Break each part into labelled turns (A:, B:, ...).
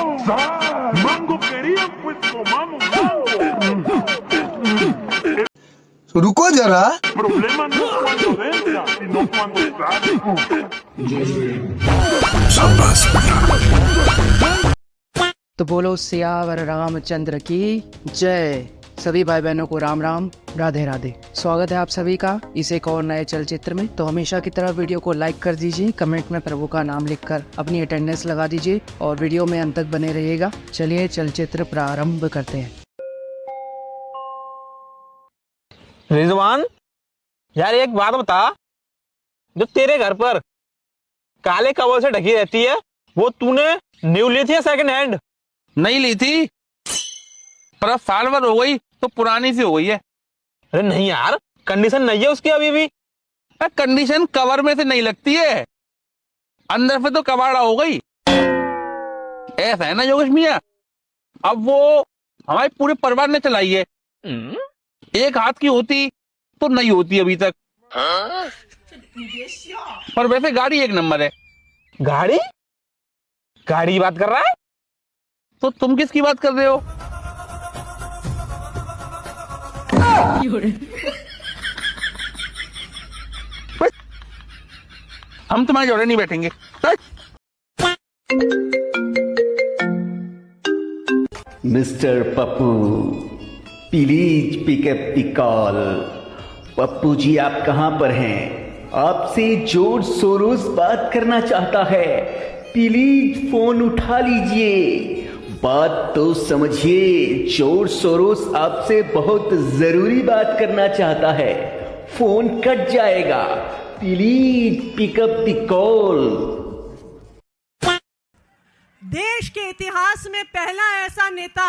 A: Mango quería, pues tomamos mango.
B: रुको जरा।
A: Problema no cuando entra, sino cuando sale.
C: तो बोलो सियावर रामचंद्र की जय। सभी भाई बहनों को राम राम, राधे राधे। स्वागत है आप सभी का इस एक और नए चलचित्र में। तो हमेशा की तरह वीडियो को लाइक कर दीजिए, कमेंट में प्रभु का नाम लिखकर अपनी अटेंडेंस लगा दीजिए और वीडियो में अंत तक बने रहिएगा। चलिए चलचित्र प्रारंभ करते हैं।
D: रिजवान यार एक बात बता, जो तेरे घर पर काले कवर से ढकी रहती है वो तूने न्यू ली थी या सेकंड हैंड?
E: नहीं ली थी, पर अब साल भर हो गई तो पुरानी सी हो गई है।
D: अरे नहीं यार, कंडीशन नहीं है उसकी अभी भी।
E: कंडीशन कवर में से नहीं लगती है, अंदर से तो कबाड़ा हो गई। ऐसा है ना योगेश मियां, अब वो हमारे पूरे परिवार ने चलाई है। एक हाथ की होती तो नहीं होती अभी तक। पर वैसे गाड़ी एक नंबर है।
D: गाड़ी गाड़ी की बात कर रहा है?
E: तो तुम किसकी बात कर रहे हो? हम तुम्हारे जोड़े नहीं बैठेंगे।
F: Mister Pappu, please pick up the call. Pappu ji आप कहां पर हैं? आपसे जॉर्ज सोरोस बात करना चाहता है। प्लीज फोन उठा लीजिए, बात तो समझिए। जॉर्ज सोरोस आपसे बहुत जरूरी बात करना चाहता है। फोन कट जाएगा, प्लीज पिकअप द कॉल।
G: देश के इतिहास में पहला ऐसा नेता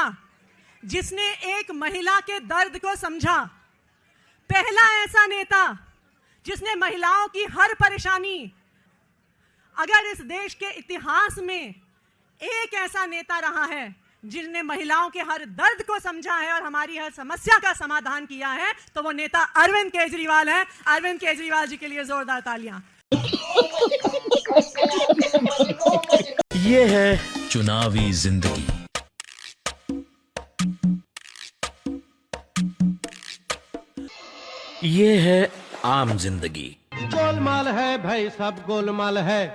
G: जिसने एक महिला के दर्द को समझा, पहला ऐसा नेता जिसने महिलाओं की हर परेशानी, अगर इस देश के इतिहास में एक ऐसा नेता रहा है जिसने महिलाओं के हर दर्द को समझा है और हमारी हर समस्या का समाधान किया है, तो वो नेता अरविंद केजरीवाल है। अरविंद केजरीवाल जी के लिए जोरदार तालियां।
H: ये है चुनावी जिंदगी। ये है आम जिंदगी।
I: गोलमाल है भाई, सब गोलमाल है।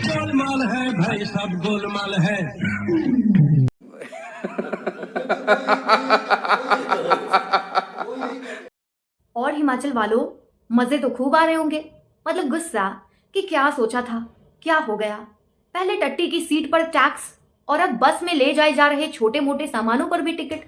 I: गोलमाल है भाई, सब गोलमाल है।
J: और हिमाचल वालों, मजे तो खूब आ रहे होंगे। मतलब गुस्सा कि क्या सोचा था, क्या हो गया। पहले टट्टी की सीट पर टैक्स और अब बस में ले जाए जा रहे छोटे मोटे सामानों पर भी टिकट।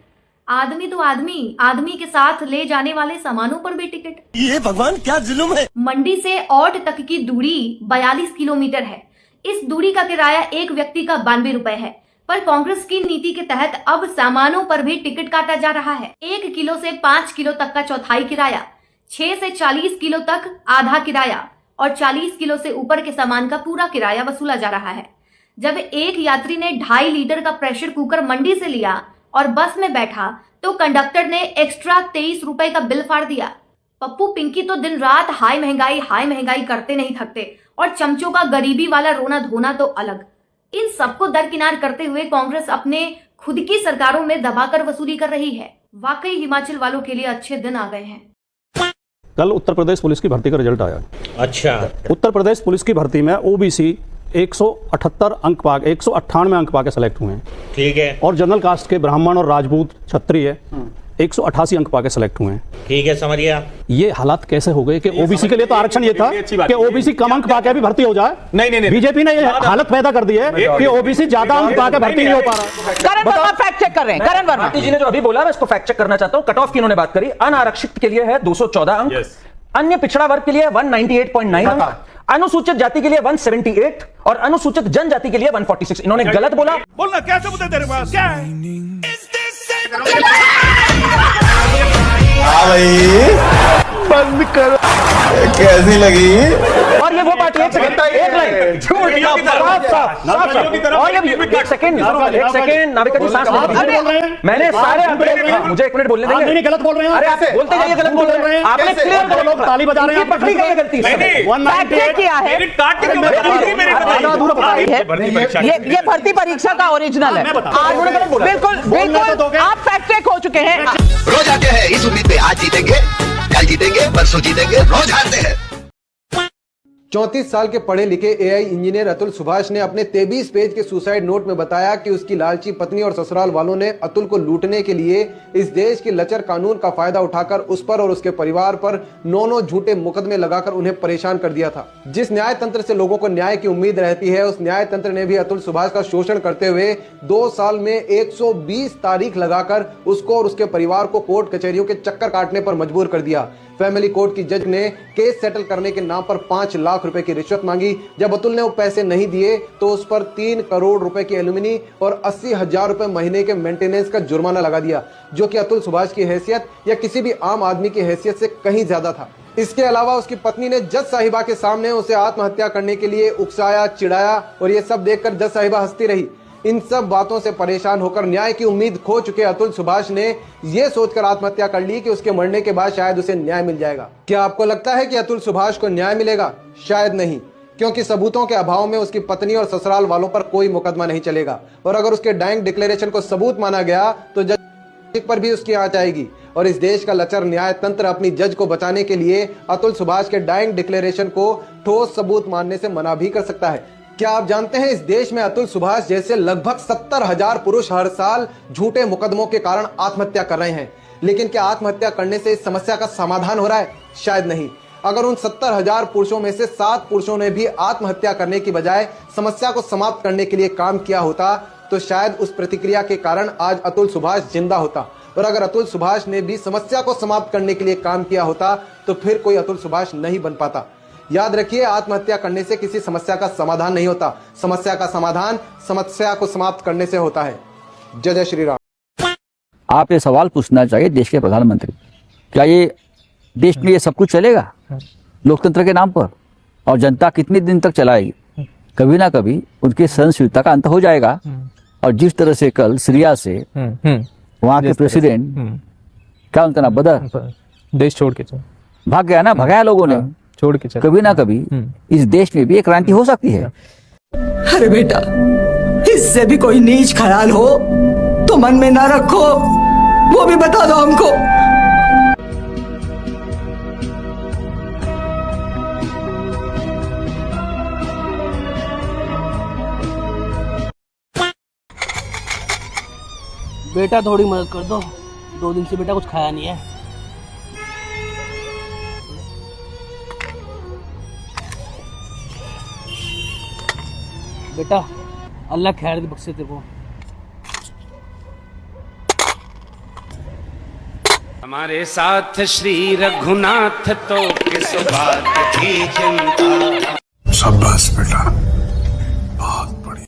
J: आदमी तो आदमी, आदमी के साथ ले जाने वाले सामानों पर भी टिकट।
I: ये भगवान क्या जुल्म है।
J: मंडी से औट तक की दूरी 42 किलोमीटर है। इस दूरी का किराया एक व्यक्ति का 92 रुपए है। पर कांग्रेस की नीति के तहत अब सामानों पर भी टिकट काटा जा रहा है। 1 किलो से 5 किलो तक का चौथाई किराया, 6 से 40 किलो तक आधा किराया और 40 किलो से ऊपर के सामान का पूरा किराया वसूला जा रहा है। जब एक यात्री ने 2.5 लीटर का प्रेशर कुकर मंडी से लिया और बस में बैठा तो कंडक्टर ने एक्स्ट्रा 23 रुपए का बिल फाड़ दिया। पप्पू पिंकी तो दिन रात हाई महंगाई करते नहीं थकते और चमचों का गरीबी वाला रोना धोना तो अलग। इन सबको दरकिनार करते हुए कांग्रेस अपने खुद की सरकारों में दबाकर वसूली कर रही है। वाकई हिमाचल वालों के लिए अच्छे दिन आ गए हैं।
K: कल उत्तर प्रदेश पुलिस की भर्ती का रिजल्ट आया।
H: अच्छा,
K: उत्तर प्रदेश पुलिस की भर्ती में ओबीसी 178 अंक पाके 198 अंक पाके सेलेक्ट हुए हैं।
H: ठीक है।
K: और जनरल कास्ट के ब्राह्मण और राजपूत क्षत्रिय 188 अंक पाके सेलेक्ट हुए हैं।
H: ठीक है, समझ गया।
K: ये हालात कैसे हो गए कि ओबीसी के लिए तो आरक्षण ये था कि ओबीसी कम अंक पाके भी भर्ती हो जाए। नहीं, बीजेपी ने ये हालत पैदा कर दी है कि ओबीसी ज्यादा अंक पाके भर्ती नहीं हो पा रहा।
L: करण वर्मा फैक्ट चेक कर रहे हैं। करण वर्मा जी ने जो अभी बोला मैं इसको फैक्ट चेक करना चाहता हूं। कट ऑफ की इन्होंने बात करी। अनारक्षित के लिए है 214 अंक, अन्य पिछड़ा वर्ग के लिए 198.9 अंक, अनुसूचित जाति के लिए 178 और अनुसूचित जनजाति के लिए 146। इन्होंने गलत बोला।
I: बोलना क्या सबूत है तेरे पास? क्या है?
B: बंद करो। कैसी लगी?
L: और ये वो पार्टी, एक सेकंड, एक लाइन, और ये एक सेकंड, नाविका जी सांस लीजिए। मैंने सारे आंकड़े, मुझे 1 मिनट बोलने देंगे।
K: नहीं गलत बोल रहे हैं,
L: अरे आप बोलते जाइए, गलत बोल रहे हैं। आपने क्लियर
K: लोग ताली बजा रहे हैं,
L: पटरी का गलती
K: किया है।
G: ये भर्ती परीक्षा का ओरिजिनल है। बिल्कुल बिल्कुल आप फैक्ट चेक हो चुके हैं।
I: रोज आते हैं इस उम्मीद पे आज जीतेंगे, कल जीतेंगे, परसों जीतेंगे, रोज हारते हैं।
B: 34 साल के पढ़े लिखे एआई इंजीनियर अतुल सुभाष ने अपने 23 पेज के सुसाइड नोट में बताया कि उसकी लालची पत्नी और ससुराल वालों ने अतुल को लूटने के लिए इस देश के लचर कानून का फायदा उठाकर उस पर और उसके परिवार पर 9 झूठे मुकदमे लगाकर उन्हें परेशान कर दिया था। जिस न्याय तंत्र से लोगों को न्याय की उम्मीद रहती है, उस न्याय तंत्र ने भी अतुल सुभाष का शोषण करते हुए 2 साल में 120 तारीख लगाकर उसको और उसके परिवार को कोर्ट कचहरियों के चक्कर काटने पर मजबूर कर दिया। फैमिली कोर्ट की जज ने केस सेटल करने के नाम पर 5 लाख रुपए की रिश्वत मांगी। जब अतुल ने वो पैसे नहीं दिए तो उस पर 3 करोड़ रुपए की एलुमिनी और 80,000 रुपए महीने के मेंटेनेंस का जुर्माना लगा दिया, जो कि अतुल सुभाष की हैसियत या किसी भी आम आदमी की हैसियत से कहीं ज्यादा था। इसके अलावा उसकी पत्नी ने जज साहिबा के सामने उसे आत्महत्या करने के लिए उकसाया, चिढ़ाया और ये सब देखकर जज साहिबा हंसती रही। इन सब बातों से परेशान होकर न्याय की उम्मीद खो चुके अतुल सुभाष ने ये सोचकर आत्महत्या कर ली कि उसके मरने के बाद शायद उसे न्याय मिल जाएगा। क्या आपको लगता है कि अतुल सुभाष को न्याय मिलेगा? शायद नहीं, क्योंकि सबूतों के अभाव में उसकी पत्नी और ससुराल वालों पर कोई मुकदमा नहीं चलेगा और अगर उसके डाइंग डिक्लेरेशन को सबूत माना गया तो जज पर भी उसकी आंच आएगी और इस देश का लचर न्याय तंत्र अपनी जज को बचाने के लिए अतुल सुभाष के डाइंग डिक्लेरेशन को ठोस सबूत मानने से मना भी कर सकता है। क्या आप जानते हैं इस देश में अतुल सुभाष जैसे लगभग 70,000 पुरुष हर साल झूठे मुकदमों के कारण आत्महत्या कर रहे हैं, लेकिन क्या आत्महत्या करने से इस समस्या का समाधान हो रहा है? शायद नहीं। अगर उन 70,000 पुरुषों में से 7 पुरुषों ने भी आत्महत्या करने की बजाय समस्या को समाप्त करने के लिए काम किया होता तो शायद उस प्रतिक्रिया के कारण आज अतुल सुभाष जिंदा होता। और अगर अतुल सुभाष ने भी समस्या को समाप्त करने के लिए काम किया होता तो फिर कोई अतुल सुभाष नहीं बन पाता। याद रखिए, आत्महत्या करने से किसी समस्या का समाधान नहीं होता। समस्या का समाधान समस्या को समाप्त करने से होता है। जय जय श्री राम।
M: आप ये सवाल पूछना चाहिए देश के प्रधानमंत्री, क्या ये देश में ये सब कुछ चलेगा लोकतंत्र के नाम पर? और जनता कितने दिन तक चलाएगी? कभी ना कभी उनकी सहनशीलता का अंत हो जाएगा। और जिस तरह से कल सीरिया से वहाँ के प्रेसिडेंट, क्या उनका नाम, बदर,
D: देश छोड़ के
M: भाग गया ना, भगाया लोगों ने,
D: छोड़ के चल।
M: कभी ना कभी इस देश में भी एक क्रांति हो सकती है।
G: अरे बेटा, इससे भी कोई नीच ख्याल हो तो मन में ना रखो, वो भी बता दो हमको।
C: बेटा थोड़ी मदद कर दो, 2 दिन से बेटा कुछ खाया नहीं है। बेटा अल्लाह खैर बख्शे तेरे को।
I: हमारे साथ श्री रघुनाथ तो किस बात की चिंता। शाबाश बेटा, बहुत बढ़िया।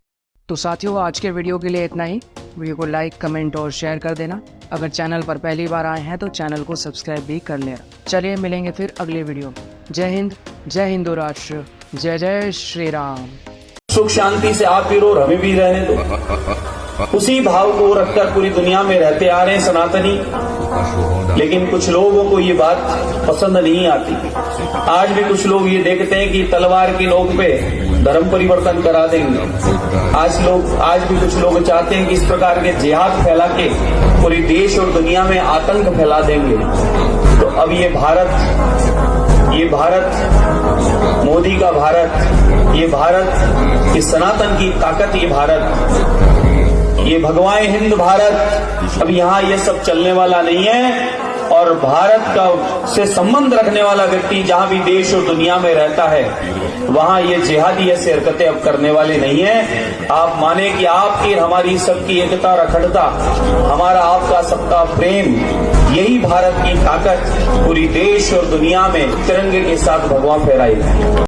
C: तो साथियों, आज के वीडियो के लिए इतना ही। वीडियो को लाइक, कमेंट और शेयर कर देना। अगर चैनल पर पहली बार आए हैं तो चैनल को सब्सक्राइब भी कर लेना। चलिए मिलेंगे फिर अगले वीडियो में। जय हिंद, जय हिंदू राष्ट्र, जय जय श्री राम।
N: सुख शांति से आप भी रहो और हमें भी रहने दो। उसी भाव को रखकर पूरी दुनिया में रहते आ रहे हैं सनातनी, लेकिन कुछ लोगों को ये बात पसंद नहीं आती। आज भी कुछ लोग ये देखते हैं कि तलवार की नोक पे धर्म परिवर्तन करा देंगे। आज भी कुछ लोग चाहते हैं कि इस प्रकार के जिहाद फैला के पूरी देश और दुनिया में आतंक फैला देंगे। तो अब ये भारत मोदी का भारत, ये भारत, ये सनातन की ताकत, ये भारत, ये भगवान हिंद भारत, अब यहाँ ये सब चलने वाला नहीं है। और भारत का से संबंध रखने वाला व्यक्ति जहाँ भी देश और दुनिया में रहता है, वहाँ ये जिहादी ऐसे हरकतें अब करने वाले नहीं है। आप माने कि आपकी हमारी सबकी एकता और अखंडता, हमारा आपका सबका प्रेम, यही भारत की ताकत पूरी देश और दुनिया में तिरंगे के साथ भगवा फहराएगी।